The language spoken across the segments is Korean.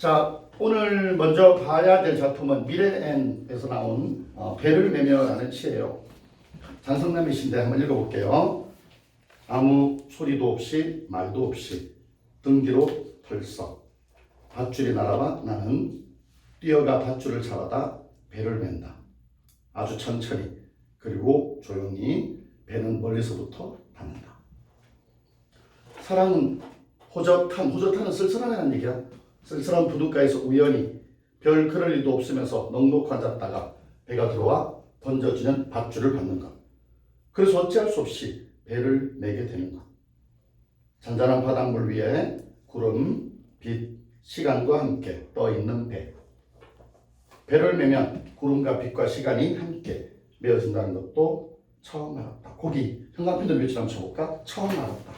자, 오늘 먼저 봐야 될 작품은 미래엔에서 나온 배를 매며라는 시예요. 장성남의 시인데 한번 읽어볼게요. 아무 소리도 없이 말도 없이 등 뒤로 털썩 밧줄이 날아와 나는 뛰어가 밧줄을 잡아다 배를 맨다. 아주 천천히 그리고 조용히 배는 멀리서부터 닿는다. 사랑은 호젓한은 쓸쓸하다는 얘기야. 쓸쓸한 부둣가에서 우연히 별 그럴 일도 없으면서 넉넉 앉았다가 배가 들어와 던져지는 밧줄을 받는 것. 그래서 어찌할 수 없이 배를 매게 되는 것. 잔잔한 바닷물 위에 구름, 빛, 시간과 함께 떠있는 배. 배를 매면 구름과 빛과 시간이 함께 메어진다는 것도 처음 알았다. 거기 형광펜도 며칠 한번 쳐볼까? 처음 알았다.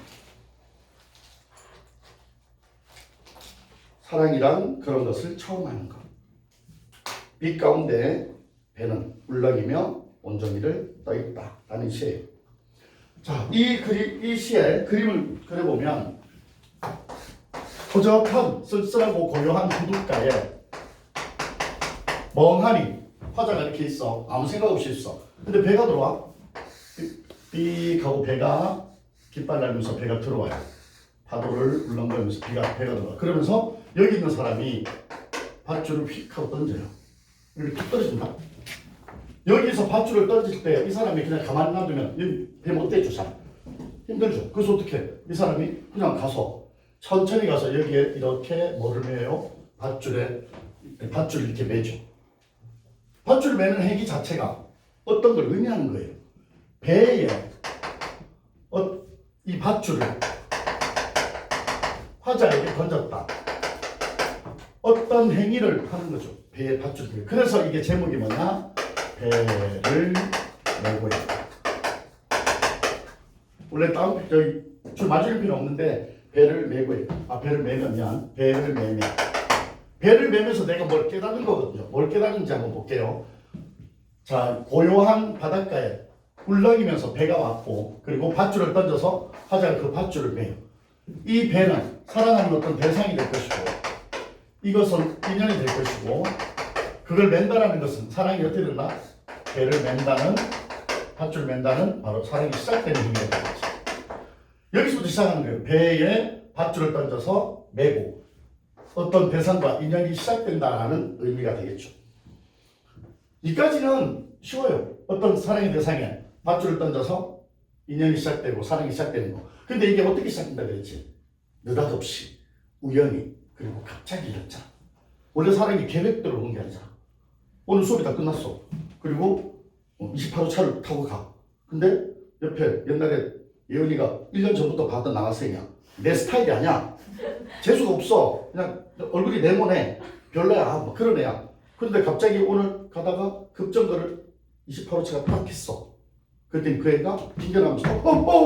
사랑이란 그런 것을 처음 하는 것. 빛 가운데 배는 울렁이며 온종일을 떠있다 라는 시예요. 자, 이 시에 그림을 그려보면 허접한 쓸쓸하고 고요한 부둣가에 멍하니 화자가 이렇게 있어. 아무 생각 없이 있어. 근데 배가 들어와. 삑 하고 배가 깃발 날면서 배가 들어와요. 파도를 울렁거리면서 배가 들어와. 그러면서 여기 있는 사람이 밧줄을 휙 하고 던져요. 이렇게 툭 떨어진다. 여기서 밧줄을 던질 때 이 사람이 그냥 가만히 놔두면 배 못 대주잖아. 힘들죠. 그래서 어떻게 해? 이 사람이 그냥 가서 천천히 가서 여기에 이렇게 뭐를 매요? 밧줄을 이렇게 매죠. 밧줄 매는 행위 자체가 어떤 걸 의미하는 거예요. 배에 이 밧줄을 화자에게 던졌다. 어떤 행위를 하는 거죠. 배에 밧줄. 그래서 이게 제목이 뭐냐? 배를 메고 있다. 원래 줄 맞을 필요 없는데 배를 메고 있다. 배를 매면 배를 매면. 배를 매면서 내가 뭘 깨닫는 거거든요. 뭘 깨닫는지 한번 볼게요. 자, 고요한 바닷가에 울렁이면서 배가 왔고 그리고 밧줄을 던져서 화자가 그 밧줄을 매요. 이 배는 사랑하는 어떤 대상이 될 것이고 이것은 인연이 될 것이고 그걸 맨다라는 것은 사랑이 어떻게 된다? 배를 맨다는 밧줄 맨다는 바로 사랑이 시작되는 힘이 되겠지. 여기서부터 시작하는 거예요. 배에 밧줄을 던져서 매고 어떤 대상과 인연이 시작된다라는 의미가 되겠죠. 이까지는 쉬워요. 어떤 사랑의 대상에 밧줄을 던져서 인연이 시작되고 사랑이 시작되는 거. 근데 이게 어떻게 시작된다 그랬지? 느닷없이 우연히 그리고 갑자기 이랬잖아. 원래 사랑이 계획대로 오는 게 아니잖아. 오늘 수업이 다 끝났어. 그리고 28호 차를 타고 가. 근데 옆에 옛날에 예은이가 1년 전부터 봤던 남학생이야. 내 스타일이 아니야. 재수가 없어. 그냥 얼굴이 네모네. 별로야. 뭐 그런 애야. 그런데 갑자기 오늘 가다가 급정거를 28호 차가 딱 했어. 그랬더니 그 애가 빙겨나면서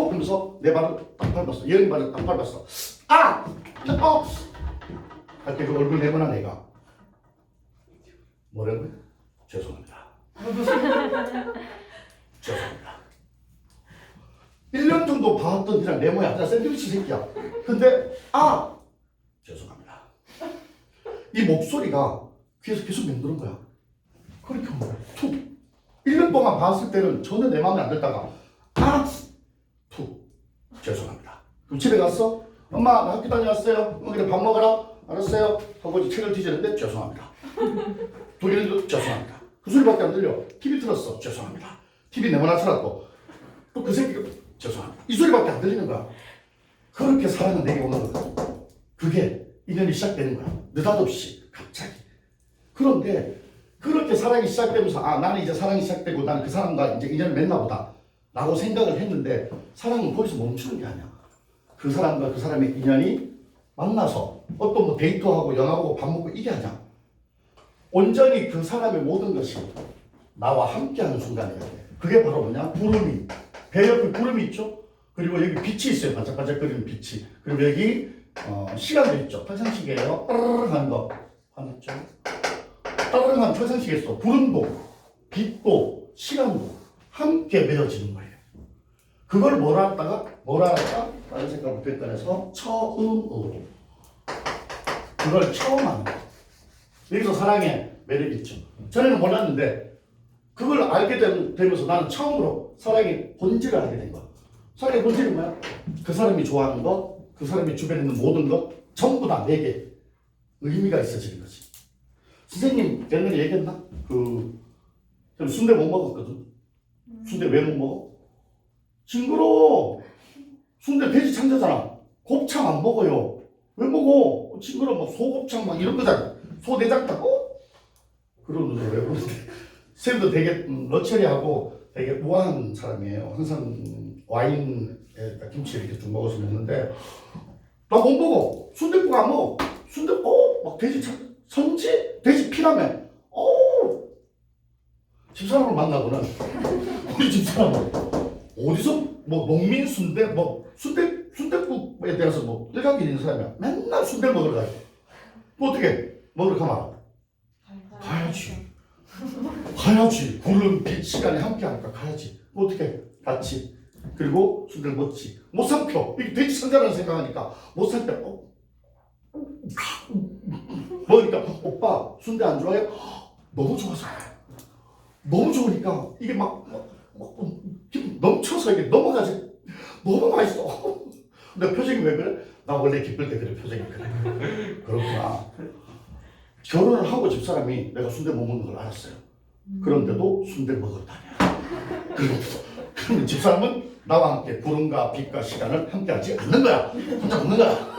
하면서 내 발을 딱 밟았어. 예은이 발을 딱 밟았어. 할 때 그 얼굴 네모난 애가 뭐라고요? 죄송합니다. 죄송합니다. 1년 정도 봤던 그냥 네모야. 그냥 샌드위치 새끼야. 근데 죄송합니다. 이 목소리가 귀에서 계속 맴도는 거야. 그렇게 툭. 1년 동안 봤을 때는 전혀 내 마음에 안 들다가 툭. 죄송합니다. 그럼 집에 갔어? 엄마 나 학교 다녀왔어요. 그래 밥 먹어라. 알았어요. 하고 이제 책을 뒤지는데 죄송합니다. 독일도 죄송합니다. 그 소리밖에 안 들려. TV 틀었어. 죄송합니다. TV 네모나 틀었고 또 그 새끼가 죄송합니다. 이 소리밖에 안 들리는 거야. 그렇게 사랑은 내게 오는 거야. 그게 인연이 시작되는 거야. 느닷없이 갑자기. 그런데 그렇게 사랑이 시작되면서 나는 이제 사랑이 시작되고 나는 그 사람과 이제 인연을 맺나 보다 라고 생각을 했는데 사랑은 거기서 멈추는 게 아니야. 그 사람과 그 사람의 인연이 만나서 어떤 뭐 데이트하고 영화 보고 밥 먹고 이게 아니야. 온전히 그 사람의 모든 것이 나와 함께하는 순간이야. 그게 바로 뭐냐? 구름이. 배 옆에 구름이 있죠? 그리고 여기 빛이 있어요. 반짝반짝거리는 빛이. 그리고 여기 시간도 있죠. 평상시계예요. 따르르 하는 거. 화났죠? 따르르 하는 평상시계 있어. 구름도, 빛도, 시간도 함께 맺어지는 거예요. 그걸 뭐라 할까? 다른 색깔로 표현해서 처음으로. 그걸 처음 하는 거예요. 여기서 사랑의 매력이 있죠. 전에는 몰랐는데 그걸 알게 되면서 나는 처음으로 사랑의 본질을 알게 된 거야. 사랑의 본질은 뭐야? 그 사람이 좋아하는 것, 그 사람이 주변에 있는 모든 것 전부 다 내게 의미가 있어지는 거지. 선생님 옛날에 얘기했나? 저는 순대 못 먹었거든. 순대 왜 못 먹어? 징그러워. 순대 돼지 창자잖아. 곱창 안 먹어요. 왜 먹어? 징그러워. 막 소곱창 막 이런 거잖아. 소내장 닦고? 그런 눈으로 왜 그러는데. 쌤도 되게 러처리하고 되게 우아한 사람이에요. 항상 와인에 김치를 이렇게 좀 먹어서 먹는데 나 못 먹어. 순댓국 안 먹어. 막 돼지 선지? 돼지 피라며. 집사람을 만나고는 우리 집사람은 어디서 뭐 농민 순대 뭐 순댓국에 대해서 뭐 일각이 있는 사람이야. 맨날 순대 먹으러 가요. 뭐 어떻게 먹으러 가면 가야지. 구름 빛 시간에 함께 하니까 가야지. 뭐 어떻게 같이. 그리고 순대를 먹지. 못 삼켜. 이게 돼지 선자라는 생각하니까 못 삼켜. 먹으니까 오빠 순대 안 좋아해? 너무 좋아서. 너무 좋으니까 이게 막 기분 넘쳐서 이게 넘어가지. 너무 맛있어. 근데 표정이 왜 그래? 나 원래 기쁠 때 그래. 표정이 그래. 그렇구나. 결혼을 하고 집사람이 내가 순대 못 먹는 걸 알았어요. 그런데도 순대 먹으러 다녀. 그러면 집사람은 나와 함께 구름과 빛과 시간을 함께 하지 않는 거야. 혼자 먹는 거야.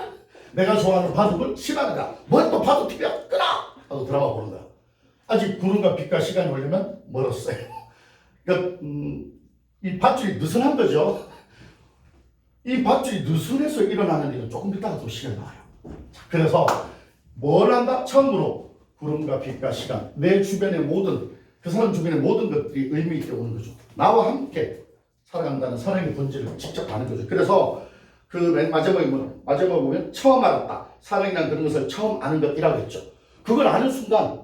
내가 좋아하는 바둑을 싫어하는 거야. 뭐 또 바둑 TV야? 끊어! 하고 드라마 보는 거야. 아직 구름과 빛과 시간이 오려면 멀었어요. 그러니까 이 밧줄이 느슨한 거죠. 이 밧줄이 느슨해서 일어나는 일은 조금 있다가 또 시간이 나와요. 그래서 뭘 한다? 처음으로 구름과 빛과 시간, 내 주변의 모든 그 사람 주변의 모든 것들이 의미 있게 오는 거죠. 나와 함께 살아간다는 사랑의 본질을 직접 아는 거죠. 그래서 그 맨 마지막에 보면 처음 알았다. 사랑이란 그런 것을 처음 아는 것이라고 했죠. 그걸 아는 순간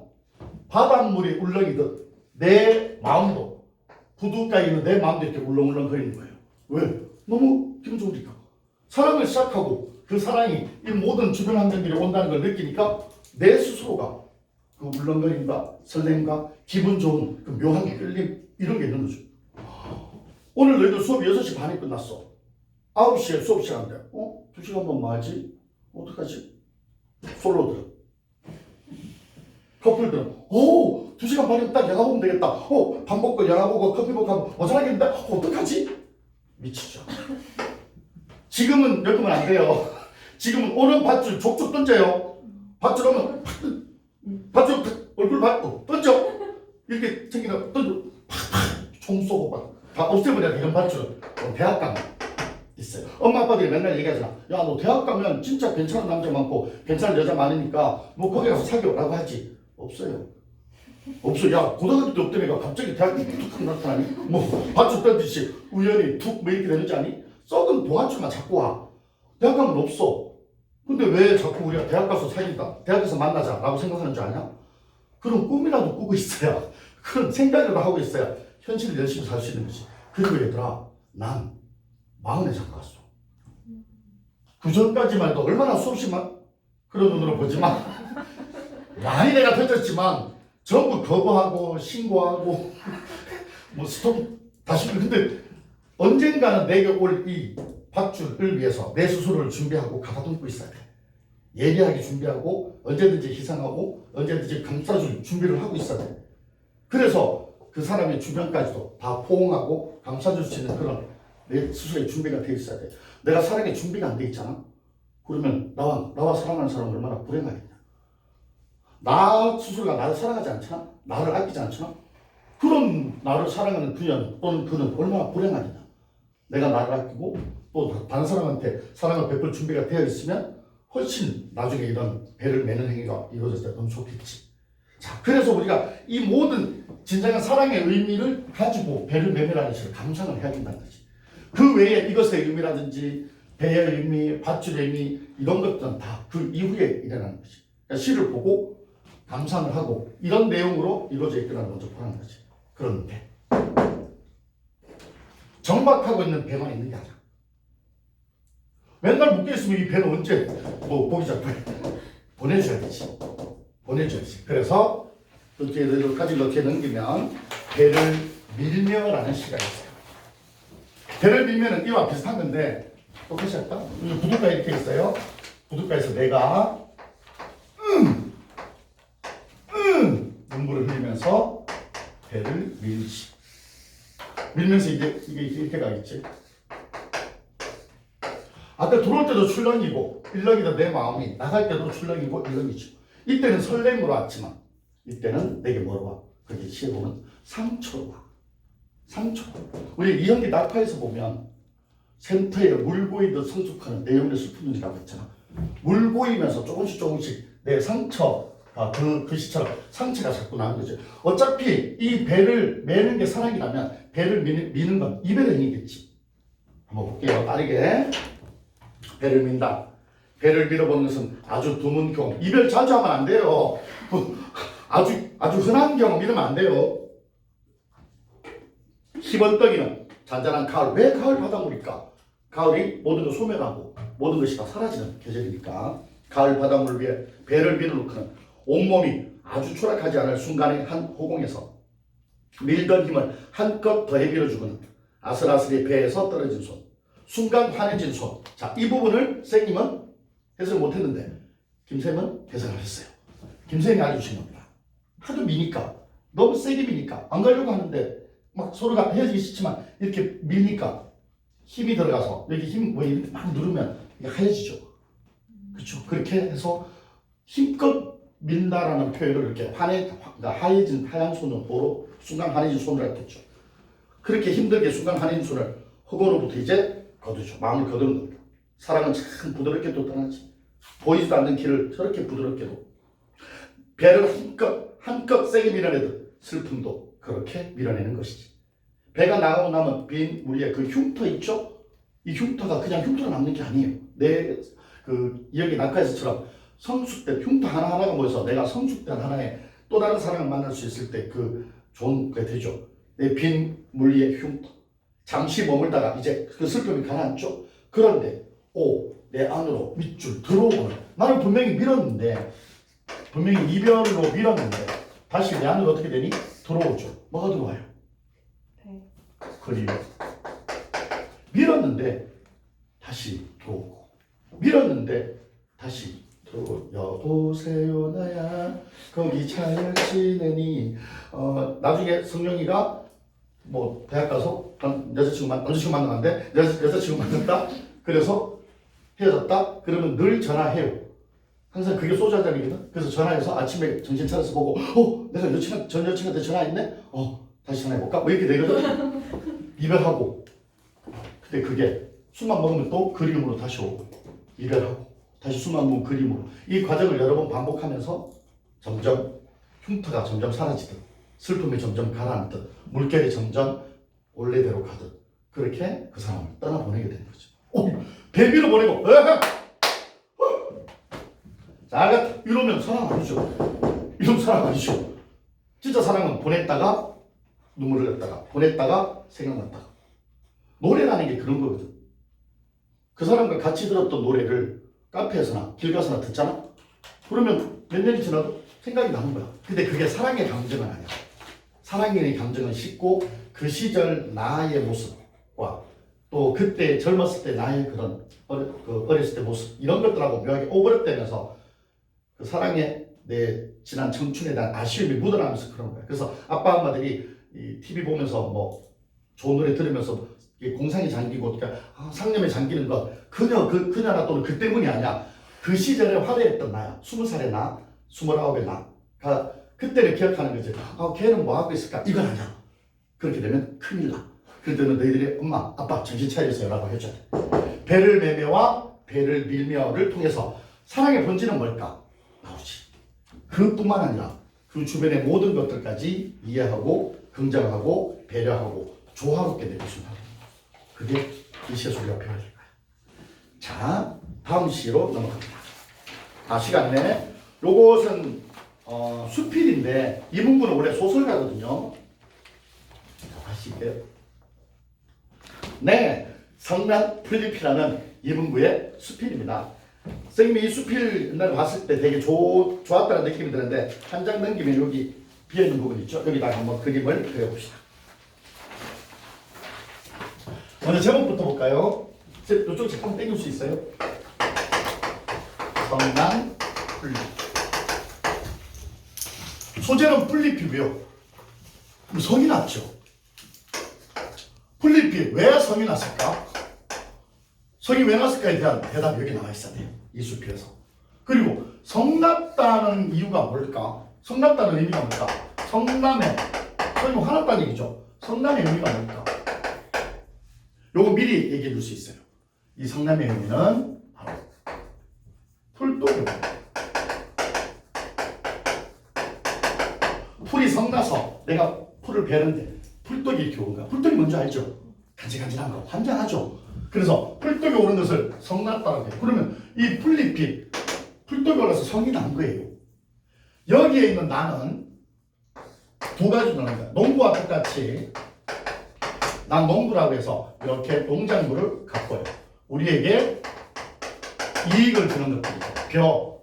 바닷물이 울렁이듯 내 마음도 부둣가에 있는 내 마음도 이렇게 울렁울렁 거리는 거예요. 왜? 너무 기분 좋으니까. 사랑을 시작하고 그 사랑이 이 모든 주변 환경들이 온다는 걸 느끼니까 내 스스로가 그 울렁거림과 설렘과 기분 좋은 그 묘한 끌림 이런 게 있는 거죠. 오늘 너희들 수업이 6시 반에 끝났어. 9시에 수업 시간인데 2시간만 뭐 하지? 어떡하지? 솔로들은 커플들은 2시간 반이면 딱 영화 보면 되겠다. 밥 먹고 영화 보고 커피 먹고 하면 어쩌라겠는데 어떡하지? 미치죠. 지금은 엮으면 안 돼요. 지금은 오는 밧줄 족족 던져요. 밧줄 오면 밧줄 얼굴 밟고 던져. 이렇게 생기다 던져. 팍팍 총 쏘고 막 다 없애버려야 돼. 이런 밧줄은. 대학 가면 있어요. 엄마 아빠들이 맨날 얘기하잖아. 야 너 대학 가면 진짜 괜찮은 남자 많고 괜찮은 여자 많으니까 뭐 거기 가서 사귀어라고 하지. 없어요. 없어. 야 고등학교 때 없다니까 갑자기 대학에 툭 나타나니 뭐 밧줄 던지시 우연히 툭 뭐 이렇게 되는지 아니? 썩은 동아줄만 자꾸 와. 대학 가면 없어. 근데 왜 자꾸 우리가 대학 가서 사귄다, 대학에서 만나자라고 생각하는 줄 아냐? 그런 꿈이라도 꾸고 있어야, 그런 생각이라도 하고 있어야 현실을 열심히 살 수 있는 거지. 그리고 얘들아, 난 40에 장가갔어. 그 전까지만 해도 얼마나 수없이만 그런 눈으로 보지만 많이 내가 던졌지만 전부 거부하고 신고하고 뭐 스톱 다시. 근데 언젠가는 내게 올 이 밧줄을 위해서 내 스스로를 준비하고 가다듬고 있어야 돼. 예리하게 준비하고 언제든지 희생하고 언제든지 감싸줄 준비를 하고 있어야 돼. 그래서 그 사람의 주변까지도 다 포옹하고 감싸줄 수 있는 그런 내 스스로의 준비가 돼 있어야 돼. 내가 사랑의 준비가 안 돼 있잖아. 그러면 나와 사랑하는 사람은 얼마나 불행하겠냐. 나 스스로가 나를 사랑하지 않잖아. 나를 아끼지 않잖아. 그런 나를 사랑하는 그년 또는 그는 얼마나 불행하겠냐. 내가 나를 아끼고 또 다른 사람한테 사랑을 베풀 준비가 되어 있으면 훨씬 나중에 이런 배를 매는 행위가 이루어졌을 때 너무 좋겠지. 자, 그래서 우리가 이 모든 진정한 사랑의 의미를 가지고 배를 매매라는 것을 감상을 해야 된다는 거지. 그 외에 이것의 의미라든지 배의 의미, 밧줄의 의미 이런 것들은 다 그 이후에 일어나는 거지. 그러니까 시를 보고 감상을 하고 이런 내용으로 이루어져 있거나 먼저 보라는 거지. 그런데 정박하고 있는 배만 있는 게 아니야. 맨날 묶여있으면 이 배는 언제 뭐 고기 잡고 보내줘야 되지. 보내줘야지. 그래서 여기까지 이렇게 넘기면 배를 밀며라는 시가 있어요. 배를 밀면은 이와 비슷한 건데 똑같이 할까? 부둣가 이렇게 있어요. 부둣가에서 내가 눈물을 흘리면서 배를 밀지. 밀면서 이게 이렇게 가겠지. 아까 들어올 때도 출렁이고 일렁이다 내 마음이 나갈 때도 출렁이고 일렁이죠. 이때는 설렘으로 왔지만 이때는 내게 뭐로 와? 거기 시에 보면 상처로 와. 상처. 우리 이현기 낙파에서 보면 센터에 물고이듯 성숙하는 내 영혼의 슬픈 눈이라고 했잖아. 물고이면서 조금씩 내 상처가 그 시처럼 상처가 자꾸 나는 거죠. 어차피 이 배를 매는 게 사랑이라면 배를 미는 건 이별의 행위겠지. 한번 볼게요. 빠르게. 배를 민다. 배를 밀어보는 것은 아주 드문 경험. 이별 자주 하면 안 돼요. 아주 흔한 경험 이러면 안 돼요. 희번떡이는 잔잔한 가을. 왜 가을 바닷물일까? 가을이 모든 것 소멸하고 모든 것이 다 사라지는 계절이니까 가을 바닷물 위에 배를 밀어놓고는 온몸이 아주 추락하지 않을 순간의 한 호공에서 밀던 힘을 한껏 더해 밀어주고는 아슬아슬히 배에서 떨어진 손, 순간 환해진 손. 자, 이 부분을 선생님은 해석을 못했는데 김쌤은 해석을 했어요. 김쌤이 알려주신 겁니다. 하도 미니까 너무 세게 미니까 안 가려고 하는데 막 서로가 헤어지기 싫지만 이렇게 미니까 힘이 들어가서 여기 힘 왜 이렇게 막 누르면 이게 하얘지죠. 그렇죠. 그렇게 해서 힘껏 민다라는 표현을 이렇게 하얘진 하얀 손으로 순간 환해진 손을 했겠죠. 그렇게 힘들게 순간 환해진 손을 허공으로부터 이제 거두죠. 마음을 거두는 겁니다. 사랑은 참 부드럽게도 떠나지. 보이지도 않는 길을 저렇게 부드럽게도 배를 한껏 세게 밀어내듯 슬픔도 그렇게 밀어내는 것이지. 배가 나가고 나면 빈 우리의 그 흉터 있죠? 이 흉터가 그냥 흉터로 남는 게 아니에요. 여기 낙하에서처럼 성숙된 흉터 하나하나가 모여서 내가 성숙된 하나의 또 다른 사랑을 만날 수 있을 때 그 좋은 게 되죠. 내 빈 물리의 흉터. 잠시 머물다가 이제 그 슬픔이 가라앉죠. 그런데 내 안으로 밑줄 들어오는 나는 분명히 밀었는데 분명히 이별로 밀었는데 다시 내 안으로 어떻게 되니? 들어오죠. 뭐가 들어와요? 그리워. 밀었는데 다시 들어오고 밀었는데 다시 들어오고 여보세요 나야 거기 잘 지내니. 나중에 성령이가 뭐 대학 가서 남자친구 만났는데 여자친구 만났다. 그래서 헤어졌다. 그러면 늘 전화해요. 항상 그게 소주 한 잔이거든. 그래서 전화해서 아침에 정신 차려서 보고 내가 전 여친한테 전화했네? 다시 전화해볼까? 뭐 이렇게 되거든. 이별하고 근데 그게 술만 먹으면 또 그리움으로 다시 오고 이별하고 다시 술만 먹으면 그리움으로 이 과정을 여러 번 반복하면서 점점 흉터가 점점 사라지듯 슬픔이 점점 가라앉듯 물결이 점점 원래대로 가듯 그렇게 그 사람을 떠나보내게 되는 거죠. 배 밀어보내고 자, 이러면 사랑 아니죠. 이러면 사랑 아니죠. 진짜 사랑은 보냈다가 눈물을 흘렸다가 보냈다가 생각났다가. 노래라는 게 그런 거거든. 그 사람과 같이 들었던 노래를 카페에서나 길 가서나 듣잖아. 그러면 몇 년이 지나도 생각이 나는 거야. 근데 그게 사랑의 감정은 아니야. 사랑의 감정은 쉽고 그 시절 나의 모습과 또 그때 젊었을 때 나의 그런 어렸을 때 모습 이런 것들하고 묘하게 오버랩되면서 그 사랑의 내 지난 청춘에 대한 아쉬움이 묻어나면서 그런 거야. 그래서 아빠 엄마들이 이 TV 보면서 뭐 좋은 노래 들으면서 공상이 잠기고 그러니까 상념에 잠기는 것 그녀나 또는 그 때문이 아니야. 그 시절에 화려했던 나야. 20살의 나, 29의 나가 그때를 기억하는 거지. 걔는 뭐 하고 있을까? 이건 아니야. 그렇게 되면 큰일 나. 그럴 때는 너희들이 엄마, 아빠 정신 차리세요 라고 해줘야 돼. 배를 매매와 배를 밀며를 통해서 사랑의 본질은 뭘까? 나오지. 그뿐만 아니라 그 주변의 모든 것들까지 이해하고 긍정하고 배려하고 조화롭게 내려주는 하루. 그게 이 시의 소리가 배워질 거야. 자, 다음 시로 넘어갑니다. 시간 내 요것은 수필인데 이 문구는 원래 소설가거든요. 다시 할게요. 네, 성난 풀잎이라는 이 문구의 수필입니다. 선생님이 이 수필 옛날에 봤을 때 되게 좋았다는 느낌이 드는데 한 장 넘기면 여기 비어있는 부분 있죠? 여기다가 한번 그림을 그려봅시다. 먼저 제목부터 볼까요? 이쪽 책 한번 땡길 수 있어요? 성난 풀립. 소재는 풀립이고요. 그럼 성이 났죠. 풀립이 왜 성이 났을까? 성이 왜 났을까에 대한 대답이 여기 나와 있어야 돼요. 이 수필에서. 그리고 성났다는 이유가 뭘까? 성났다는 의미가 뭘까? 성남의, 성이 화났다는 얘기죠. 성남의 의미가 뭘까? 요거 미리 얘기해 줄 수 있어요. 이 성남의 의미는 바로 풀독이에요. 풀이 성나서 내가 풀을 베는데 풀독이 이렇게 오는 거야. 풀독이 뭔지 알죠? 간질간질한 거, 환장하죠. 그래서 풀독이 오는 것을 성났다고 해요. 그러면 이 풀잎이 풀독이 올라서 성이 난 거예요. 여기에 있는 나는 두 가지로 나는 거야. 농부와 똑같이 난 농부라고 해서 이렇게 농작물을 가꿔요. 우리에게 이익을 주는 것들이죠. 벼,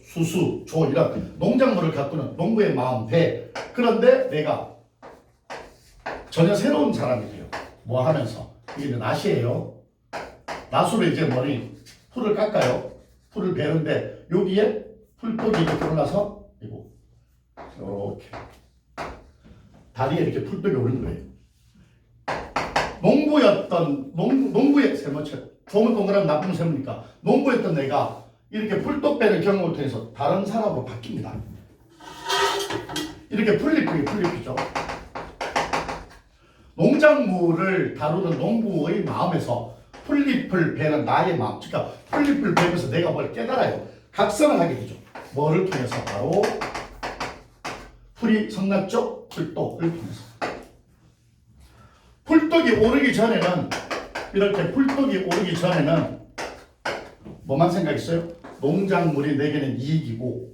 수수, 조 이런 농작물을 가꾸는 농부의 마음 돼. 그런데 내가 전혀 새로운 사람이 돼요. 뭐 하면서 이게 낫이에요. 낫으로 이제 뭐니 풀을 깎아요. 풀을 베는데 여기에 풀독이 이렇게 올라서 이렇게 다리에 이렇게 풀독이 오는 거예요. 농부였던 농부의 세모처럼 좋은 동그라미 나쁜 세모니까 농부였던 내가 이렇게 풀독 베는 경험을 통해서 다른 사람으로 바뀝니다. 이렇게 풀립이죠. 농작물을 다루는 농부의 마음에서 풀잎을 베는 나의 마음, 그러니까 풀잎을 베면서 내가 뭘 깨달아요. 각성을 하게 되죠. 뭐를 통해서? 바로 풀이 성났죠? 풀독을 통해서. 풀독이 오르기 전에는 이렇게 풀독이 오르기 전에는 뭐만 생각했어요? 농작물이 내게는 이익이고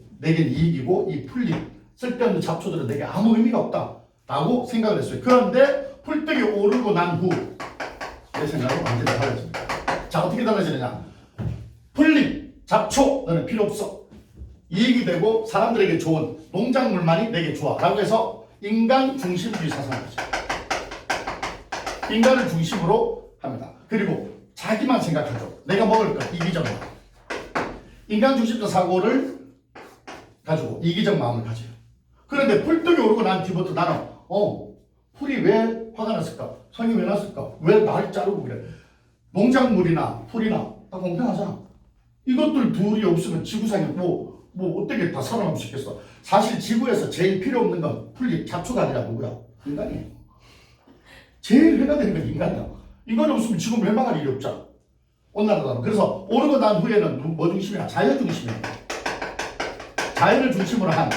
이 풀잎 쓸데없는 잡초들은 내게 아무 의미가 없다 라고 생각을 했어요. 그런데 풀떡이 오르고 난 후 내 생각은 완전히 달라집니다. 자, 어떻게 달라지느냐? 풀잎, 잡초 너는 필요 없어. 이익이 되고 사람들에게 좋은 농작물만이 내게 좋아 라고 해서 인간 중심주의 사상이죠. 인간을 중심으로 합니다. 그리고 자기만 생각하죠. 내가 먹을 것, 이기적으로. 인간 중심적 사고를 가지고 이기적 마음을 가져요. 그런데 풀떡이 오르고 난 뒤부터 나는 풀이 왜 화가 났을까? 성이 왜 났을까? 왜 날 자르고 그래? 농작물이나 풀이나 다 공평하잖아. 이것들 둘이 없으면 지구상에 뭐 어떻게 다 살아남을 수 있겠어? 사실 지구에서 제일 필요 없는 건 풀이 잡초가 아니라 누구야? 인간이에요. 제일 해가 되는 건 인간이야. 인간이 없으면 지구 멸망할 일이 없잖아. 온난화다. 그래서 오르고 난 후에는 뭐 중심이야? 자연 중심이야. 자연을 중심으로 한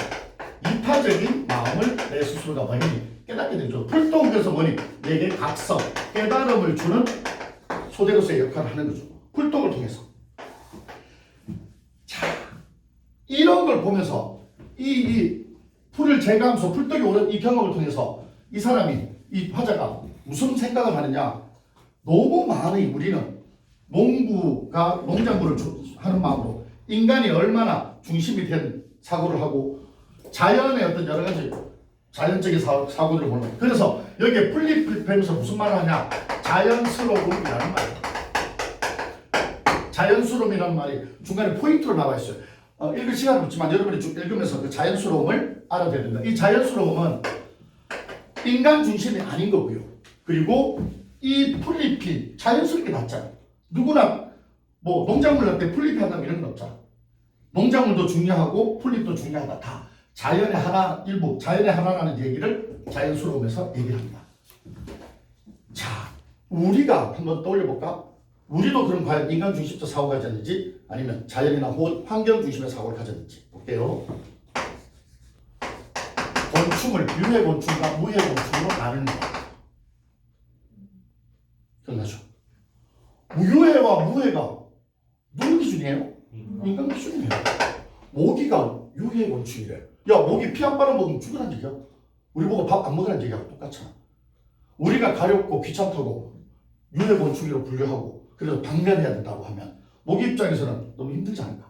이타적인 마음을 내 스스로가 많이 깨닫게 되죠. 풀독은 그래서 뭐니? 내게 각성, 깨달음을 주는 소재로서의 역할을 하는 거죠. 풀독을 통해서. 자, 이런 걸 보면서 이 풀을 제거하면서 풀독이 오른 이 경험을 통해서 이 사람이, 이 화자가 무슨 생각을 하느냐? 너무 많이 우리는 농부가 농작물을 하는 마음으로 인간이 얼마나 중심이 된 사고를 하고 자연의 어떤 여러 가지 자연적인 사고들을 보는 거예요. 그래서 여기에 풀잎을 베면서 무슨 말을 하냐? 자연스러움이라는 말이에요. 자연스러움이라는 말이 중간에 포인트로 나와 있어요. 읽을 시간은 없지만 여러분이 읽으면서 그 자연스러움을 알아둬야 된다. 이 자연스러움은 인간 중심이 아닌 거고요. 그리고 이 풀잎이 자연스럽게 났잖아요. 누구나 뭐 농작물 날 때 풀잎이 하다 이런 건 없잖아. 농작물도 중요하고 풀잎도 중요하다. 다 자연의 하나, 일부 자연의 하나라는 얘기를 자연스러움에서 얘기를 합니다. 자, 우리가 한번 떠올려볼까? 우리도 그럼 과연 인간 중심적 사고를 가졌는지 아니면 자연이나 환경 중심의 사고를 가졌는지 볼게요. 곤충을 유해 곤충과 무해 곤충으로 나누는 것. 기억나죠? 유해와 무해가 누구 기준이에요? 인간 기준이에요. 모기가 유해 곤충이래. 야, 모기 피 한 바람 먹으면 죽으란 얘기야. 우리 보고 밥 안 먹으란 얘기하고 똑같잖아. 우리가 가렵고 귀찮다고 유해 곤충이라고 분류하고 그래서 방면해야 된다고 하면 모기 입장에서는 너무 힘들지 않을까?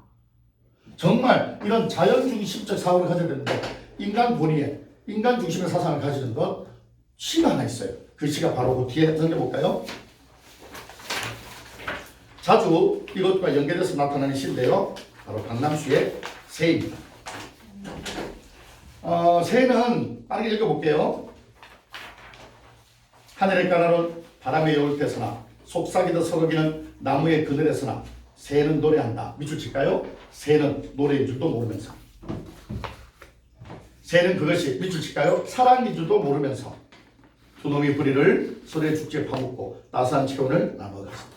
정말 이런 자연중심적 사고를 가져야 되는데 인간 본위에 인간 중심의 사상을 가지는 것 시가 하나 있어요. 그 시가 바로 그 뒤에 넘겨볼까요? 자주 이것과 연계돼서 나타나는 시인데요. 바로 박남수의 새입니다. 새는 빠르게 읽어볼게요. 하늘에 까나론 바람에 여울 때서나 속삭이듯 서거기는 나무의 그늘에서나 새는 노래한다. 밑줄 칠까요? 새는 노래인 줄도 모르면서. 새는 그것이 밑줄 칠까요? 사랑인 줄도 모르면서 두 놈이 뿌리를 소리의 축제에 파묻고 따스한 체온을 나눠갔습니다.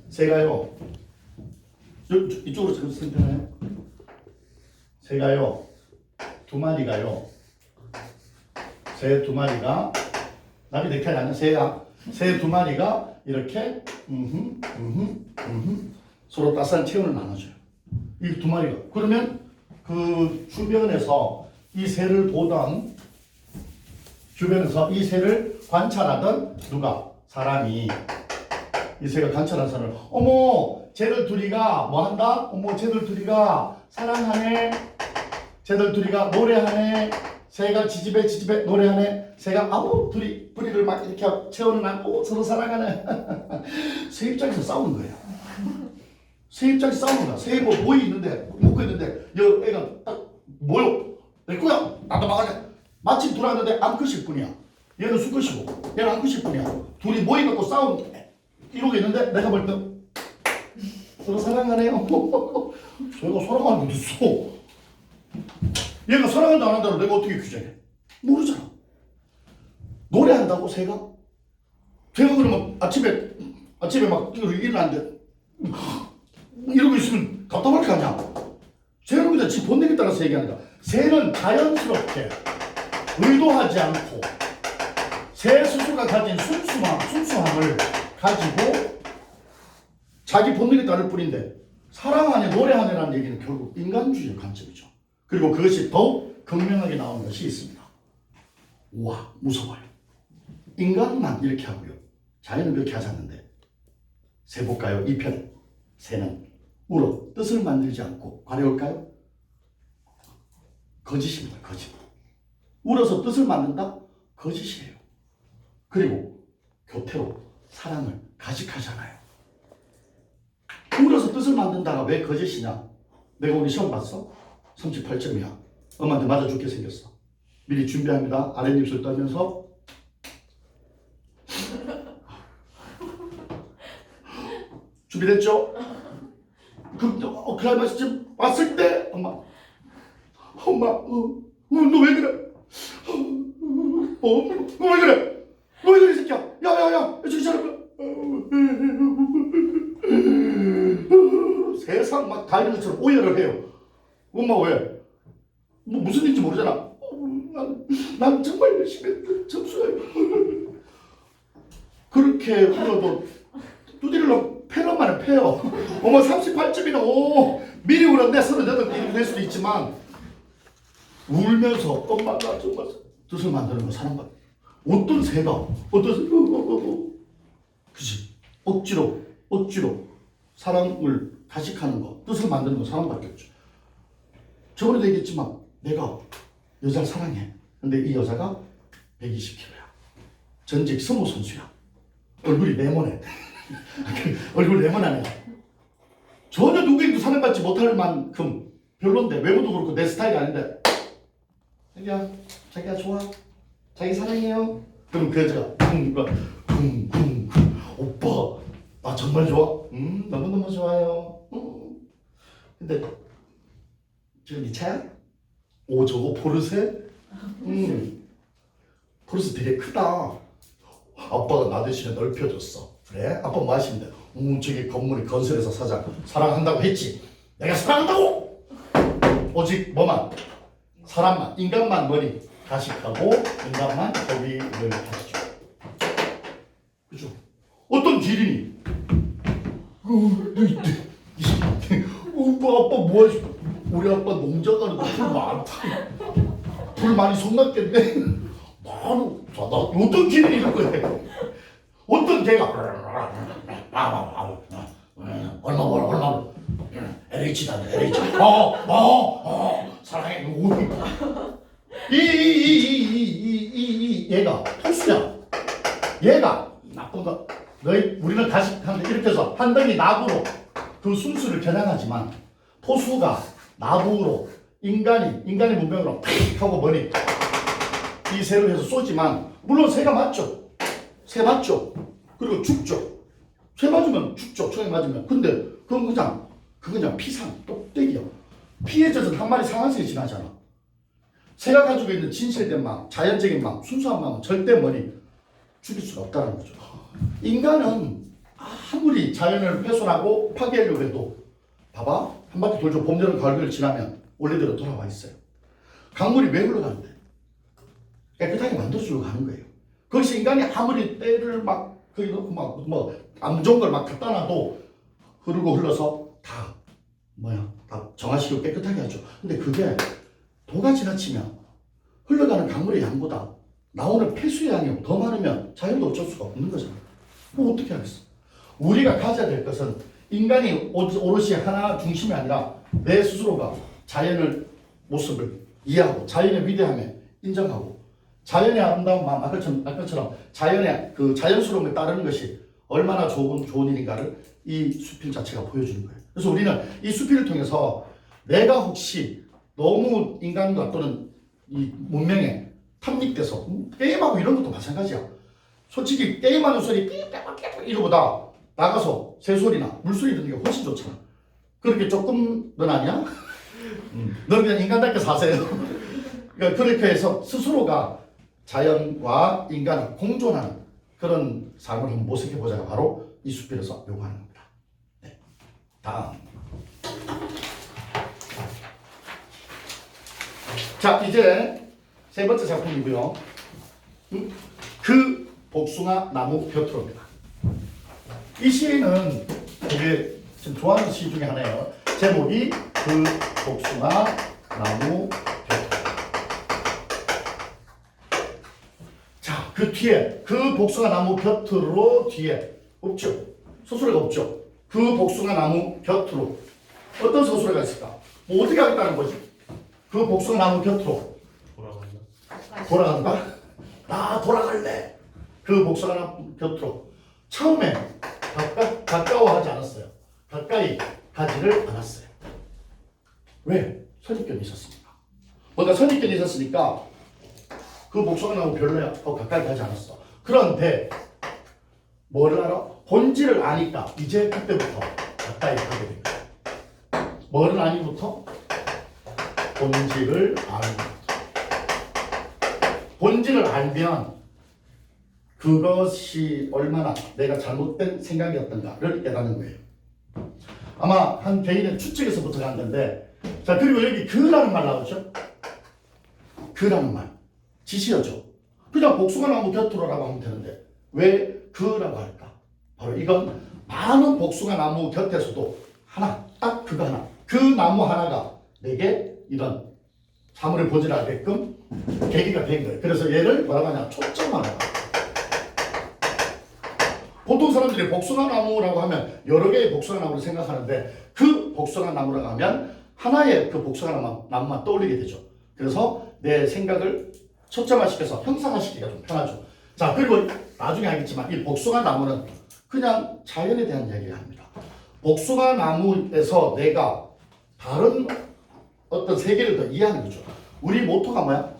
새가요. 이쪽으로 지금 쓰면 되나요? 새가요. 두 마리가요. 새 두 마리가 남이 넥타이 나는 새야. 새 두 마리가 이렇게 서로 따스한 체온을 나눠줘요. 이 두 마리가. 그러면 그 주변에서 이 새를 보던 주변에서 이 새를 관찰하던 누가? 사람이 이 새가 관찰한 사람을 어머 쟤들 둘이가 뭐 한다? 어머 쟤들 둘이가 사랑하네. 쟤들 둘이가 노래하네. 새가 지지배 노래하네. 새가 아우 둘이 뿌리를 막 이렇게 체온을 안고 서로 사랑하네. 새 입장에서 싸우는 거예요. 새 입장에서 싸우는 거야. 새 뭐 모이 있는데 먹고 있는데 여 애가 딱 뭐요? 내 거야. 나도 막아내. 마침 돌아왔는데 암컷일 뿐이야. 얘는 수컷이고 얘는 암컷일 뿐이야. 둘이 모이갖고 싸운 이러고 있는데 내가 볼 때 서로 사랑하네요. 저희가 사랑하는 게 어딨어. 얘가 사랑한다 안 한다고 내가 어떻게 규정해? 모르잖아. 노래한다고 새가? 새가 그러면 아침에 막 일어나는데 이러고 있으면 답답할 거 아니야. 새는 그냥 지 본능에 따라서 얘기하는 거야. 새는 자연스럽게 의도하지 않고 새 스스로가 가진 순수함을 가지고 자기 본능에 따를 뿐인데 사랑하네 노래하네라는 얘기는 결국 인간주의의 관점이죠. 그리고 그것이 더욱 극명하게 나오는 것이 있습니다. 우와 무서워요. 인간만 이렇게 하고요. 자연은 그렇게 하지 않는데 새 볼까요? 2편 새는 울어 뜻을 만들지 않고 가려울까요? 거짓입니다. 거짓. 울어서 뜻을 만든다? 거짓이에요. 그리고 교태로 사랑을 가식하잖아요. 울어서 뜻을 만든다가 왜 거짓이냐? 내가 오늘 시험 봤어? 38점이야. 엄마한테 맞아 죽게 생겼어. 미리 준비합니다. 아랫입술 떨면서 준비됐죠? 클라이막스 쯤 왔을 때 엄마 너 왜 그래? 너 왜 그래? 너 왜 그래 이 새끼야? 야야야 저기 잘해봐. 세상 막 다이는 것처럼 오열을 해요. 엄마 왜? 뭐 무슨 일인지 모르잖아. 난 정말 열심히 했는데 점수가 그렇게 울어도 두드리려 패런만은 패요. 어머 38점이나 오 미리 울었네. 38 될 수도 있지만 울면서 엄마가 정말 뜻을 만드는 거 사랑받아. 어떤 새가 그치 억지로 사랑을 가식하는 거 뜻을 만드는 거 사랑받겠죠. 저번에도 얘기했지만 내가 여자를 사랑해. 근데 이 여자가 120kg야. 전직 스모 선수야. 얼굴이 네모네. 얼굴 네모나네. 전혀 누구에게도 사랑받지 못할 만큼 별론데 외모도 그렇고 내 스타일이 아닌데 자기야 좋아. 자기 사랑해요. 그럼 그 여자가 쿵쿵쿵 오빠 나 정말 좋아. 너무너무 좋아요. 근데 저거 네 차야? 오 저거 포르쉐? 포르쉐 되게 크다. 아빠가 나 대신에 넓혀줬어. 그래? 아빠 뭐 하시면 돼? 저기 건물이 건설회사 사장 사랑한다고 했지. 내가 사랑한다고! 오직 뭐만? 사람만, 인간만 머리 가식하고 인간만 거기를 가시죠. 그죠? 어떤 기린이 아빠 뭐 하시? 우리 아빠 농장 가는데 풀 많다. 풀 많이 손났겠네. 바로 나 어떤 기린이 이런 거야? 어떤 개가 얼마 벌어 LH다 LH 사랑해 이 얘가 포수야. 얘가 나쁜 거 우리는 가식하는데 이렇게 해서 한 덩이 나무로 그 순수를 겨냥하지만 포수가 나무로 인간이 문명으로 팍 하고 머리 이 새로 해서 쏘지만 물론 새가 맞죠. 새 맞죠. 그리고 죽죠. 새 맞으면 죽죠. 총에 맞으면. 근데 그건 그냥 피상 똑대기야. 피에 젖은 한 마리 상한색이 지나잖아. 새가 가지고 있는 진실된 마음, 자연적인 마음, 순수한 마음은 절대 죽일 수가 없다는 거죠. 인간은 아무리 자연을 훼손하고 파괴하려고 해도 봐봐. 한 바퀴 돌죠. 봄, 여름, 가을, 겨울 지나면 원래대로 돌아와 있어요. 강물이 왜 흘러가는데? 깨끗하게 만들어주려고 하는 거예요. 거기서 인간이 아무리 때를 막 거기 넣고 안 좋은 걸 막 갖다 놔도 흐르고 흘러서 다 정화시키고 깨끗하게 하죠. 근데 그게 도가 지나치면 흘러가는 강물의 양보다 나오는 폐수의 양이 더 많으면 자연도 어쩔 수가 없는 거잖아. 뭐 어떻게 하겠어? 우리가 가져야 될 것은 인간이 오롯이 하나 중심이 아니라 내 스스로가 자연의 모습을 이해하고 자연의 위대함에 인정하고 자연의 아름다운 마음 아까처럼 자연의 그 자연스러움에 따르는 것이 얼마나 좋은 일인가를 이 수필 자체가 보여주는 거예요. 그래서 우리는 이 수필을 통해서 내가 혹시 너무 인간과 또는 이 문명에 탐닉돼서 게임하고 이런 것도 마찬가지야. 솔직히 게임하는 소리 삐삐삐삐 이거보다 나가서 새소리나 물소리 듣는 게 훨씬 좋잖아. 그렇게 조금 넌 아니야? 넌 그냥 인간답게 사세요. 그러니까 그렇게 해서 스스로가 자연과 인간이 공존하는 그런 삶을 한번 모색해보자가 바로 이 수필에서 요구하는 겁니다. 네. 다음. 자, 이제 세 번째 작품이고요. 그 복숭아 나무 벼투로입니다. 이 시는 되게 지금 좋아하는 시 중에 하나예요. 제목이 그 복숭아 나무 벼투로. 자, 그 뒤에 그 복숭아 나무 벼투로 뒤에 없죠. 서술어가 없죠. 그 복숭아 나무 벼투로 어떤 서술어가 있을까? 뭐 어떻게 하겠다는 거지? 그 복숭아 나무 곁으로 돌아간다? 나 돌아갈래. 그 복숭아 나무 곁으로 처음에 가까워하지 않았어요. 가까이 가지를 않았어요. 왜? 선입견이 있었으니까. 뭔가 선입견이 있었으니까 그 복숭아 나무 별로야. 가까이 가지 않았어. 그런데 뭐를 알아? 본질을 아니까 이제 그때부터 가까이 가게 된 거야. 뭐를 아니부터? 본질을 알면 본질을 알면 그것이 얼마나 내가 잘못된 생각이었던가를 깨닫는 거예요. 아마 한 개인의 추측에서부터 간 건데, 자, 그리고 여기 그라는 말 나오죠? 그라는 말 지시어죠. 그냥 복숭아 나무 곁으로라고 하면 되는데 왜 그라고 할까? 바로 이건 많은 복숭아 나무 곁에서도 하나, 딱 그거 하나, 그 나무 하나가 내게 이런 사물의 본질을 알게끔 계기가 된 거예요. 그래서 얘를 뭐라고 하냐? 초점화라고. 보통 사람들이 복숭아 나무라고 하면 여러 개의 복숭아 나무를 생각하는데 그 복숭아 나무라고 하면 하나의 그 복숭아 나무만 떠올리게 되죠. 그래서 내 생각을 초점화시켜서 형상화시키기가 좀 편하죠. 자, 그리고 나중에 알겠지만 이 복숭아 나무는 그냥 자연에 대한 이야기를 합니다. 복숭아 나무에서 내가 다른 어떤 세계를 더 이해하는 거죠. 우리 모토가 뭐야?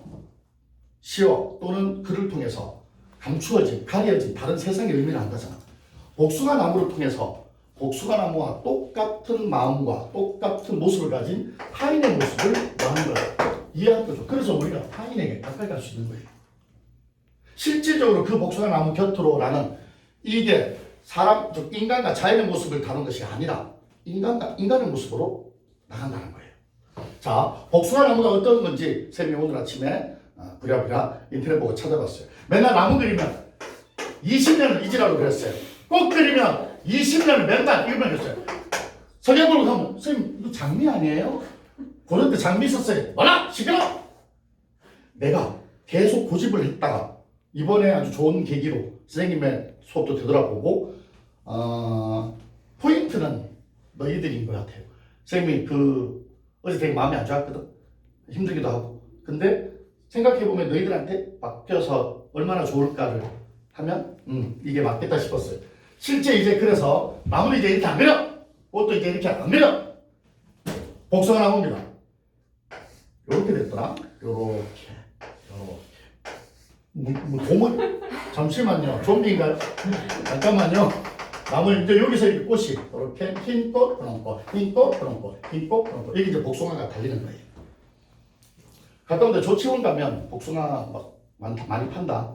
시어 또는 글을 통해서 감추어진, 가려진 다른 세상의 의미를 안다잖아. 복숭아 나무를 통해서 복숭아 나무와 똑같은 마음과 똑같은 모습을 가진 타인의 모습을 뭐하는 거야? 이해하는 거죠. 그래서 우리가 타인에게 가까이 갈 수 있는 거예요. 실질적으로 그 복숭아 나무 곁으로라는 이게 사람, 즉 인간과 자연의 모습을 다룬 것이 아니라 인간의 모습으로 나간다는 거예요. 자, 복숭아 나무가 어떤 건지 쌤이 오늘 아침에 부랴부랴 인터넷 보고 찾아봤어요. 맨날 나무 그리면 20년을 잊으라고 그랬어요. 꽃 그리면 20년을 맨날 이것만 했어요. 석양 보고 가면 쌤 이거 장미 아니에요? 그럴 때 장미 있었어요. 뭐라? 시끄러! 내가 계속 고집을 했다가 이번에 아주 좋은 계기로 선생님의 수업도 되돌아보고 포인트는 너희들인 것 같아요. 선생님이 어제 되게 마음이 안 좋았거든. 힘들기도 하고. 근데 생각해보면 너희들한테 맡겨서 얼마나 좋을까를 하면 이게 맞겠다 싶었어요. 실제 이제 그래서 나무를 이제 이렇게 안 그려. 옷도 이제 이렇게 안 그려. 복숭아 나무입니다. 요렇게 됐더라. 요렇게. 잠시만요. 좀비인가요? 잠깐만요. 나무 이제 여기서 이렇게 꽃이 이렇게 흰 꽃, 그런 꽃, 흰 꽃, 그런 꽃, 흰 꽃, 그런 꽃. 이게 이제 복숭아가 달리는 거예요. 갔다 온데 조치원 가면 복숭아 막 많이 판다.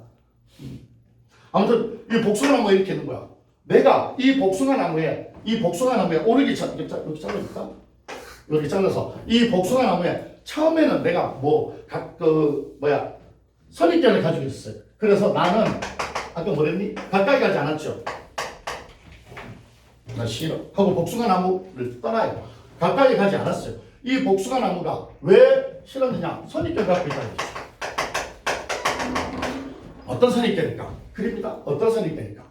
아무튼 이 복숭아 나무가 이렇게 있는 거야. 내가 이 복숭아 나무에 오르기 전 이렇게 잘라줄까? 이렇게 잘라서 이 복숭아 나무에 처음에는 내가 선입견을 가지고 있었어요. 그래서 나는 아까 뭐랬니? 가까이 가지 않았죠. 나 싫어 하고 복숭아 나무를 떠나요. 가까이 가지 않았어요. 이 복숭아 나무가 왜 싫었느냐? 선입견을 갖고 있다는 거죠. 어떤 선입견일까? 그립니다. 어떤 선입견일까?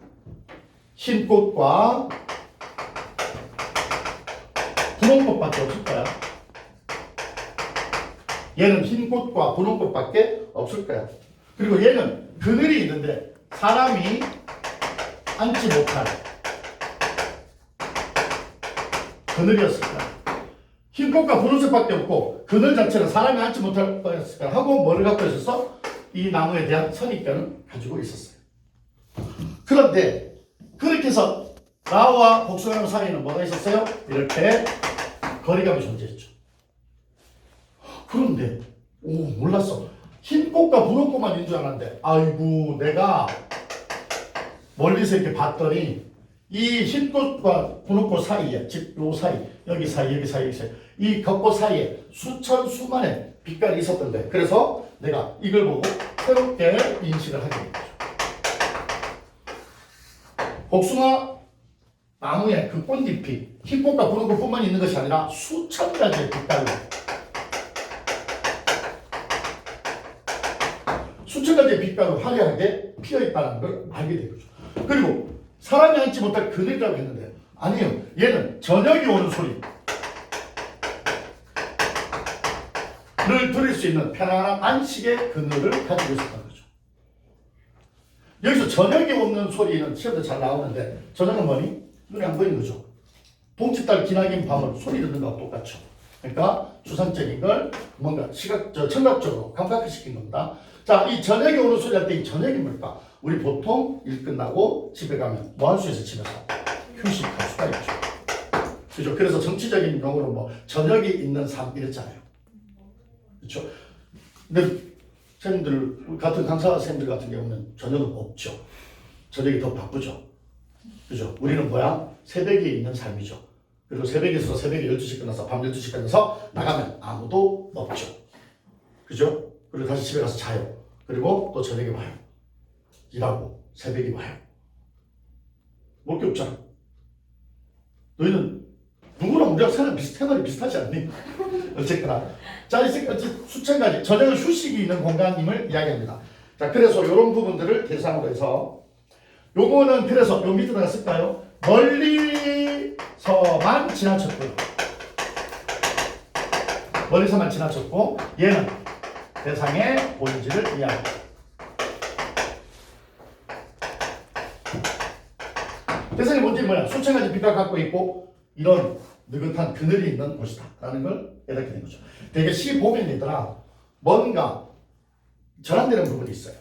흰 꽃과 분홍 꽃밖에 없을 거야. 얘는 흰 꽃과 분홍 꽃밖에 없을 거야. 그리고 얘는 그늘이 있는데 사람이 앉지 못할 그늘이었을 거야. 흰 꽃과 분홍색밖에 없고 그늘 자체는 사람이 앉지 못할 거였을 거야. 하고 뭐를 갖고 있었어? 이 나무에 대한 선입견을 가지고 있었어요. 그런데 그렇게 해서 나와 복숭아나무 사이에는 뭐가 있었어요? 이렇게 거리감이 존재했죠. 그런데 몰랐어. 흰 꽃과 분홍 꽃만 있는 줄 알았는데 아이고 내가 멀리서 이렇게 봤더니 이 흰 꽃과 분홍 꽃 사이에 즉 요 사이 여기 사이 이 겹꽃 사이에 수천 수만의 빛깔이 있었던데 그래서 내가 이걸 보고 새롭게 인식을 하게 된 거죠. 복숭아 나무에 그 꽃잎이 흰 꽃과 분홍 꽃뿐만 있는 것이 아니라 수천 가지의 빛깔로 수천 가지의 빛깔로 화려하게 피어있다는 걸 알게 된 거죠. 그리고 사람이 앉지 못할 그늘이라고 했는데 아니요. 얘는 저녁이 오는 소리를 들을 수 있는 편안한 안식의 그늘을 가지고 있었던 거죠. 여기서 저녁이 오는 소리는 시험도 잘 나오는데 저녁은 뭐니? 눈에 안 보이는 거죠. 동짓달 기나긴 밤을 소리 듣는 거하고 똑같죠. 그러니까 추상적인 걸 뭔가 청각적으로 감각화시킨 겁니다. 자, 이 저녁이 오는 소리 할 때 이 저녁이 뭘까? 우리 보통 일 끝나고 집에 가면 뭐 할 수 있어요? 집에서 휴식할 수가 있죠. 그죠? 그래서 정치적인 용어로 뭐 저녁이 있는 삶 이랬잖아요. 그렇죠? 근데 선생님들 같은 강사 선생님들 같은 경우는 저녁은 없죠. 저녁이 더 바쁘죠. 그죠? 우리는 뭐야? 새벽에 있는 삶이죠. 그리고 새벽에서 새벽에 12시 끝나서 밤 12시 끝나서 나가면 아무도 없죠. 그죠? 그리고 다시 집에 가서 자요. 그리고 또 저녁에 와요. 일하고 새벽에 와요. 먹을 게 없잖아. 너희는 누구랑 우리랑 생활이 비슷하지 않니? 어쨌거나 자, 수천 가지 저녁은 휴식이 있는 공간임을 이야기합니다. 자, 그래서 이런 부분들을 대상으로 해서 요거는 그래서 요 밑에다가 쓸까요? 멀리서만 지나쳤고요. 멀리서만 지나쳤고 얘는 대상의 본질을 이해합니다. 대상의 본질이 뭐냐? 수천 가지 빛깔 갖고 있고 이런 느긋한 그늘이 있는 곳이다 라는 걸 깨닫게 된 거죠. 되게 시 보면 얘들아 뭔가 전환되는 부분이 있어요.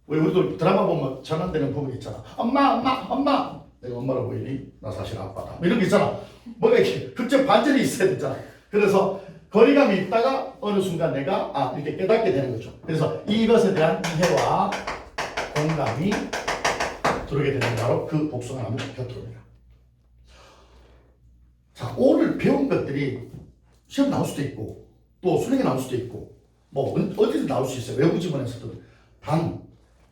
왜 우리도 드라마 보면 전환되는 부분이 있잖아. 엄마 내가 엄마라고 보이니? 나 사실 아빠다 이런 게 있잖아. 뭔가 이렇게 극적 반전이 있어야 되잖아. 그래서 거리감이 있다가 어느 순간 내가 이렇게 깨닫게 되는 거죠. 그래서 이것에 대한 이해와 공감이 들어오게 되는 바로 그 복숭아나무 곁으로입니다. 자, 오늘 배운 것들이 시험 나올 수도 있고 또 수능에 나올 수도 있고 뭐 어디든 나올 수 있어요. 외국 지문에서도. 단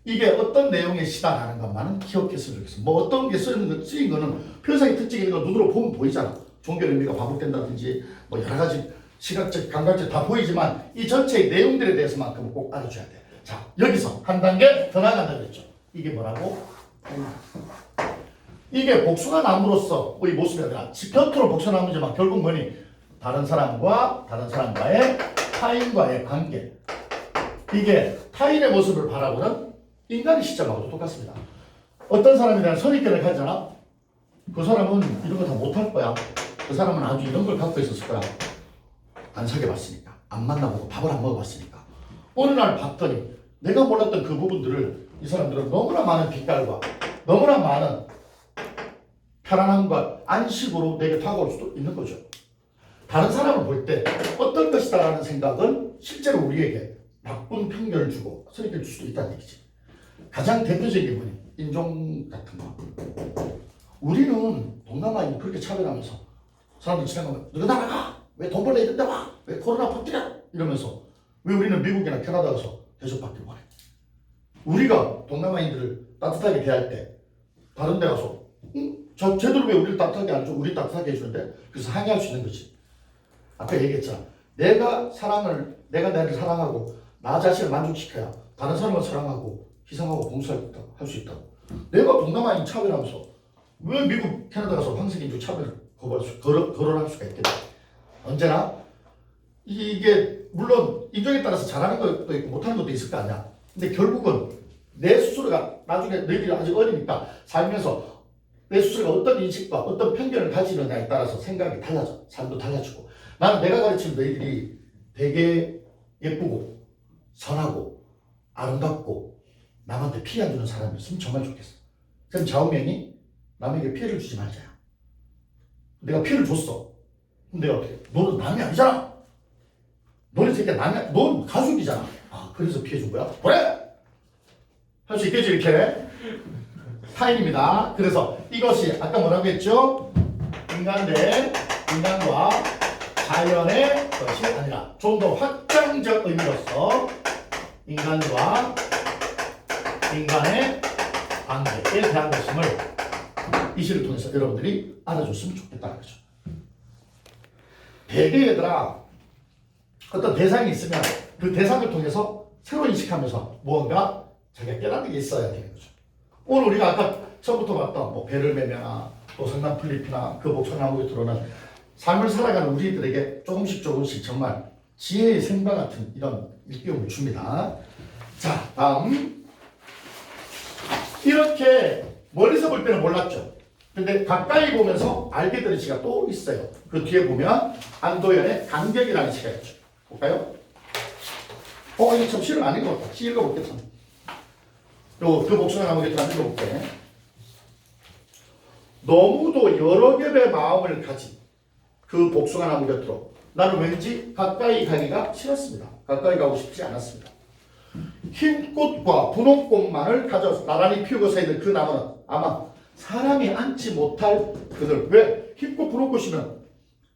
이게 어떤 내용의 시다라는 것만은 기억했으면 좋겠어요. 뭐 어떤 게 쓰인 거는 표현상의 특징이 있는 거 눈으로 보면 보이잖아. 종교 의미가 반복된다든지 뭐 여러 가지 시각적, 감각적 다 보이지만 이 전체의 내용들에 대해서만큼은 꼭 알아줘야 돼. 자, 여기서 한 단계 더 나간다 그랬죠. 이게 뭐라고? 이게 복숭아나무로서 이 모습이 아니라 겉으로 복숭아나무지만 결국 뭐니? 다른 사람과의 타인과의 관계. 이게 타인의 모습을 바라보는 인간의 시점하고도 똑같습니다. 어떤 사람에 대한 선입견을 가지잖아. 그 사람은 이런 거 다 못할 거야. 그 사람은 아주 이런 걸 갖고 있었을 거야. 안 사귀어봤으니까, 안 만나보고 밥을 안 먹어봤으니까. 어느 날 봤더니 내가 몰랐던 그 부분들을 이 사람들은 너무나 많은 빛깔과 너무나 많은 편안함과 안식으로 내게 다가올 수도 있는 거죠. 다른 사람을 볼 때 어떨 것이다라는 생각은 실제로 우리에게 나쁜 편견을 주고 선입견을 줄 수도 있다는 얘기지. 가장 대표적인 게 뭐니? 인종 같은 거. 우리는 동남아인이 그렇게 차별하면서 사람들이 지나가면 너가 나가! 왜 돈 벌래 이런데 와? 왜 코로나 퍼뜨려? 이러면서 왜 우리는 미국이나 캐나다 가서 대접받길 원해? 우리가 동남아인들을 따뜻하게 대할 때 다른 데 가서 쟤들 왜 우리를 따뜻하게 안 줘? 우리 따뜻하게 해주는데? 그래서 항의할 수 있는 거지. 아까 얘기했잖아. 내가 나를 사랑하고 나 자신을 만족시켜야 다른 사람을 사랑하고 희생하고 봉사할 수 있다고. 내가 동남아인 차별하면서 왜 미국 캐나다 가서 황색인종 차별을 거론할 수가 있겠냐. 언제나 이게 물론 인종에 따라서 잘하는 것도 있고 못하는 것도 있을 거 아니야. 근데 결국은 내 스스로가 나중에 너희들이 아직 어리니까 살면서 내 스스로가 어떤 인식과 어떤 편견을 가지느냐에 따라서 생각이 달라져. 삶도 달라지고. 나는 내가 가르치는 너희들이 되게 예쁘고 선하고 아름답고 남한테 피해 안 주는 사람이었으면 정말 좋겠어. 그럼 좌우명이 남에게 피해를 주지 말자야. 내가 피해를 줬어. 그럼 내가 어떻게? 너는 남이 아니잖아. 너네 새끼야 남이 넌 가족이잖아. 아 그래서 피해 준 거야? 그래! 할 수 있겠지 이렇게. 타인입니다. 그래서 이것이 아까 뭐라고 했죠? 인간과 자연의 것이 아니라 좀 더 확장적 의미로서 인간과 인간의 관계에 대한 것임을 이 시를 통해서 여러분들이 알아줬으면 좋겠다는 거죠. 대개 얘들아 어떤 대상이 있으면 그 대상을 통해서 새로 인식하면서 무언가 자기가 깨닫는 게 있어야 되는 거죠. 오늘 우리가 아까 처음부터 봤던 뭐 배를 매매나 또 성남 플리피나 그 복숭아나무에 들어오는 삶을 살아가는 우리들에게 조금씩 정말 지혜의 생방 같은 이런 일깨움을 줍니다. 자, 다음. 이렇게 멀리서 볼 때는 몰랐죠. 근데 가까이 보면서 알게 되는 시가 또 있어요. 그 뒤에 보면 안도연의 간격이라는 시가 있죠. 볼까요? 이거 참 시를 안 읽어봤다. 시 읽어볼게 참. 그 복숭아나무 곁에 한번 읽어볼게. 너무도 여러 겹의 마음을 가진 그 복숭아나무 곁으로 나는 왠지 가까이 가기가 싫었습니다. 가까이 가고 싶지 않았습니다. 흰 꽃과 분홍 꽃만을 가져서 나란히 피우고 서 있는 그 나무는 아마 사람이 앉지 못할 그늘. 왜? 흰 꽃, 분홍 꽃이면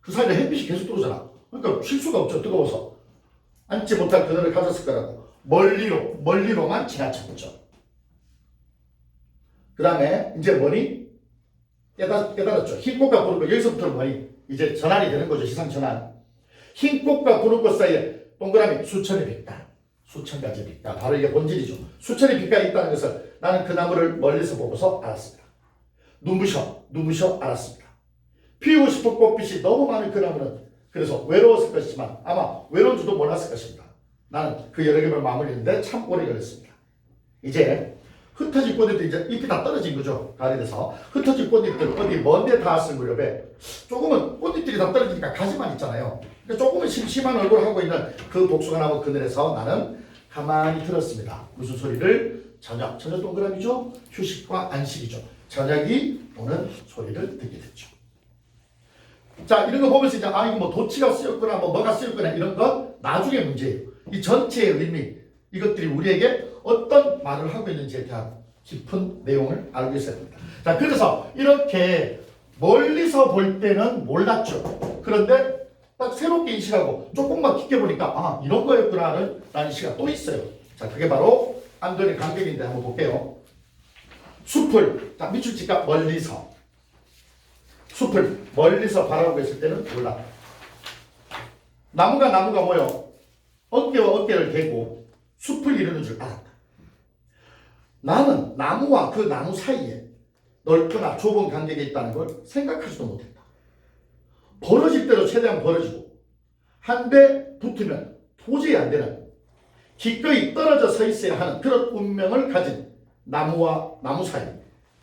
그 사이에 햇빛이 계속 들어오잖아. 그러니까 쉴 수가 없죠. 뜨거워서. 앉지 못할 그늘을 가졌을 거라고. 멀리로만 지나쳤죠. 그 다음에 이제 뭐니? 깨달았죠. 흰 꽃과 분홍 꽃. 여기서부터는 뭐니? 이제 전환이 되는 거죠. 시상 전환. 흰 꽃과 분홍 꽃 사이에 동그라미 수천의 빛깔. 수천 가지 빛깔. 바로 이게 본질이죠. 수천의 빛깔이 있다는 것을 나는 그 나무를 멀리서 보고서 알았습니다. 눈부셔 알았습니다. 피우고 싶은 꽃빛이 너무 많은 그 나무는 그래서 외로웠을 것이지만 아마 외로운 줄도 몰랐을 것입니다. 나는 그 여러 개를 마무리했는데 참 오래 걸렸습니다. 이제 흩어진 꽃잎들 이제 잎이 다 떨어진 거죠. 가을이 돼서 흩어진 꽃잎들 어디 먼데 닿았을 무렵에 조금은 꽃잎들이 다 떨어지니까 가지만 있잖아요. 그러니까 조금은 심심한 얼굴을 하고 있는 그 복숭아나무 그늘에서 나는 가만히 들었습니다. 무슨 소리를? 저녁 동그라미죠. 휴식과 안식이죠. 저녁이 오는 소리를 듣게 됐죠. 자, 이런 거 보면서 이제 이거 뭐 도치가 쓰였거나 뭐가 쓰였거나 이런 건 나중에 문제예요. 이 전체의 의미, 이것들이 우리에게 어떤 말을 하고 있는지에 대한 깊은 내용을 알고 있어야 됩니다. 자, 그래서 이렇게 멀리서 볼 때는 몰랐죠. 그런데 딱 새롭게 인식하고 조금만 깊게 보니까 이런 거였구나라는 시가 또 있어요. 자, 그게 바로 안도연의 간격인데 한번 볼게요. 숲을 밑줄치가 멀리서 숲을 멀리서 바라보고 있을 때는 몰랐다. 나무가 뭐요? 어깨와 어깨를 대고 숲을 이루는 줄 알았다. 나는 나무와 그 나무 사이에 넓거나 좁은 간격이 있다는 걸 생각하지도 못했다. 벌어질 대로 최대한 벌어지고 한 대 붙으면 도저히 안 되는 기꺼이 떨어져 서 있어야 하는 그런 운명을 가진 나무와 나무 사이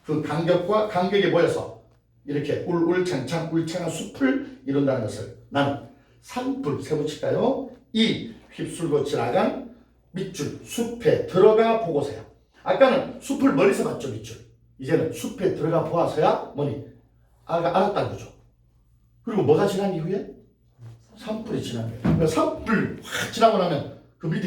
그 간격과 간격이 모여서 이렇게 울창창 울창한 숲을 이룬다는 것을 나는 산불 세워칠까요? 이 휩쓸고 지나간 밑줄 숲에 들어가 보고서야. 아까는 숲을 멀리서 봤죠, 밑줄. 이제는 숲에 들어가 보아서야 뭐니 알았다는 거죠. 그리고 뭐가 지난 이후에 산불이 지난 거예요. 산불 확 지나고 나면 그 밑에